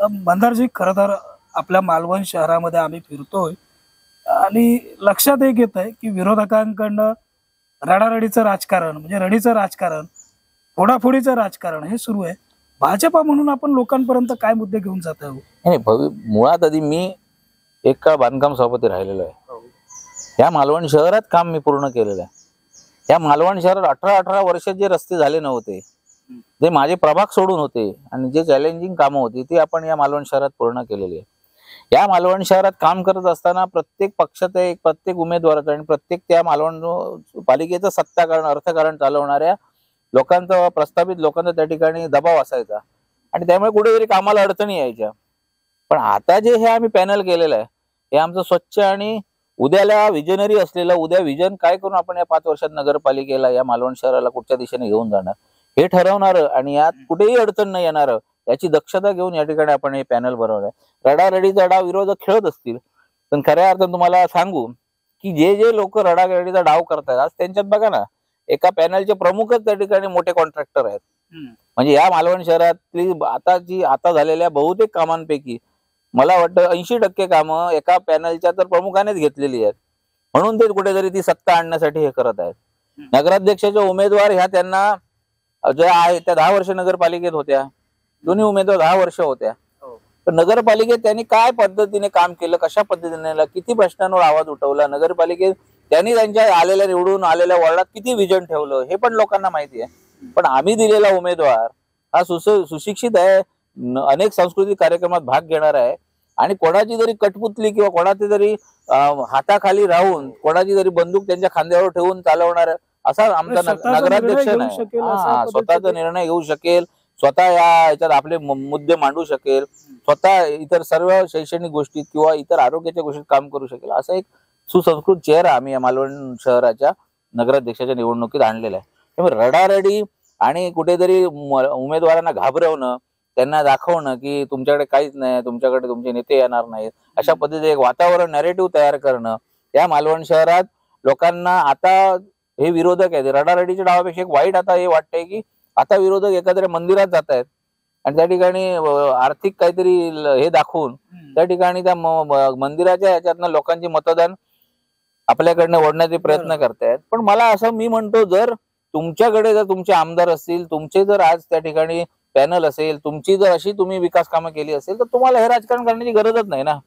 मंदारजी, खरं तर आपल्या मालवण शहरामध्ये आम्ही फिरतोय आणि लक्षात एक येत आहे की विरोधकांकडनं रडारडीचं राजकारण, म्हणजे रडीचं राजकारण, फोडाफोडीचं राजकारण हे सुरू आहे. भाजपा म्हणून आपण लोकांपर्यंत काय मुद्दे घेऊन जात आहोत? नाही, मुळात आधी मी एक काळ बांधकाम सभापती राहिलेलो आहे. या मालवण शहरात काम मी पूर्ण केलेलं आहे. या मालवण शहरात 18 वर्षात जे रस्ते झाले नव्हते, जे माझे प्रभाग सोडून होते आणि जे चॅलेंजिंग कामं होती ती आपण या मालवण शहरात पूर्ण केलेली आहे. या मालवण शहरात काम करत असताना प्रत्येक पक्षाचा एक, प्रत्येक उमेदवाराचा आणि प्रत्येक त्या मालवण पालिकेचं सत्ताकारण, अर्थकारण चालवणाऱ्या लोकांचा, प्रस्थापित लोकांचा त्या ठिकाणी दबाव असायचा आणि त्यामुळे कुठेतरी कामाला अडचणी यायच्या. पण आता जे हे आम्ही पॅनल केलेलं आहे हे आमचं स्वच्छ आणि उद्याला विजनरी असलेलं, उद्या विजन काय करून आपण या 5 वर्षात नगरपालिकेला, या मालवण शहराला कुठच्या दिशेने घेऊन जाणार हे ठरवणार आणि यात कुठेही अडचण नाही येणार याची दक्षता घेऊन या ठिकाणी आपण हे पॅनल बनवलंय. रडारडीचा डाव विरोधक खेळत असतील, पण खऱ्या अर्थानं तुम्हाला सांगू की जे जे लोक रडारडीचा डाव करतात, आज त्यांच्यात बघा ना, एका पॅनलचे प्रमुखच त्या ठिकाणी मोठे कॉन्ट्रॅक्टर आहेत. म्हणजे या मालवण शहरातली आता झालेल्या बहुतेक कामांपैकी मला वाटतं 80% कामं एका पॅनलच्या तर प्रमुखानेच घेतलेली आहेत. म्हणून ते कुठेतरी ती सत्ता आणण्यासाठी हे करत आहेत. नगराध्यक्षाच्या उमेदवार ह्या त्यांना ज्या आहेत त्या 10 वर्ष नगरपालिकेत होत्या, दोन्ही उमेदवार 10 वर्ष होत्या. तर नगरपालिकेत त्यांनी काय पद्धतीने काम केलं, कशा पद्धतीने, किती प्रश्नांवर आवाज उठवला, नगरपालिकेत त्यांनी त्यांच्या आलेल्या, निवडून आलेल्या वॉर्डात किती विजन ठेवलं हे पण लोकांना माहिती आहे. पण आम्ही दिलेला उमेदवार हा सुशिक्षित आहे, अनेक सांस्कृतिक कार्यक्रमात भाग घेणार आहे आणि कोणाची जरी कटपुतली किंवा कोणाची जरी हाताखाली राहून, कोणाची जरी बंदूक त्यांच्या खांद्यावर ठेवून चालवणार असा आमचा नगराध्यक्ष नाही. स्वतःचा निर्णय घेऊ शकेल, स्वतः याच्यात आपले मुद्दे मांडू शकेल, स्वतः इतर सर्व शैक्षणिक गोष्टीत किंवा इतर आरोग्याच्या गोष्टीत काम करू शकेल, असा एक सुसंस्कृत चेहरा आम्ही या मालवण शहराच्या नगराध्यक्षाच्या निवडणुकीत आणलेला आहे. त्यामुळे रडारडी आणि कुठेतरी उमेदवारांना घाबरवणं, त्यांना दाखवणं की तुमच्याकडे काहीच नाही, तुमच्याकडे तुमचे नेते येणार नाहीत, अशा पद्धतीचे एक वातावरण, नॅरेटिव्ह तयार करणं या मालवण शहरात लोकांना आता हे विरोधक आहेत. रडारडीच्या डावापेक्षा एक वाईट आता हे वाटतंय की आता विरोधक एखाद्या मंदिरात जात आहेत आणि त्या ठिकाणी आर्थिक काहीतरी हे दाखवून त्या ठिकाणी त्या मंदिराच्या ह्याच्यातनं लोकांची मतदान आपल्याकडनं ओढण्याचे प्रयत्न करतायत. पण मला असं मी म्हणतो, जर तुमच्याकडे जर तुमचे आमदार असतील, तुमचे जर आज त्या ठिकाणी पॅनल असेल, तुमची जर अशी तुम्ही विकास कामं केली असेल तर तुम्हाला हे राजकारण करण्याची गरजच नाही ना.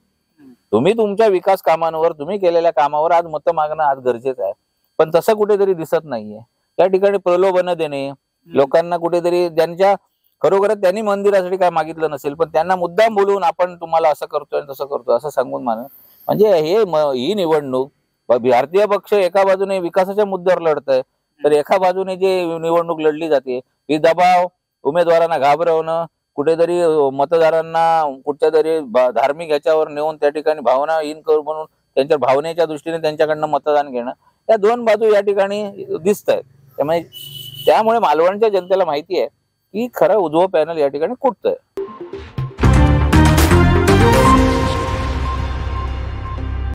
तुम्ही तुमच्या विकास कामांवर, तुम्ही केलेल्या कामावर आज मतं मागणं आज गरजेचं आहे. पण तसं कुठेतरी दिसत नाहीये. त्या ठिकाणी प्रलोभन देणे लोकांना, कुठेतरी ज्यांच्या खरोखरच त्यांनी मंदिरासाठी काय मागितलं नसेल पण त्यांना मुद्दाम बोलून आपण तुम्हाला असं करतोय तसं करतोय असं सांगून म्हणजे ही निवडणूक भारतीय पक्ष एका बाजूने विकासाच्या मुद्द्यावर लढतंय तर एका बाजूने जे निवडणूक लढली जाते ही दबाव, उमेदवारांना घाबरवणं, कुठेतरी मतदारांना कुठच्या तरी धार्मिक ह्याच्यावर नेऊन त्या ठिकाणी भावनाहीन करून म्हणून त्यांच्या भावनेच्या दृष्टीने त्यांच्याकडनं मतदान घेणं, या दोन बाजू या ठिकाणी दिसत आहेत. त्यामुळे मालवणच्या जनतेला माहिती आहे की खरं उजवं पॅनल या ठिकाणी कुठतंय.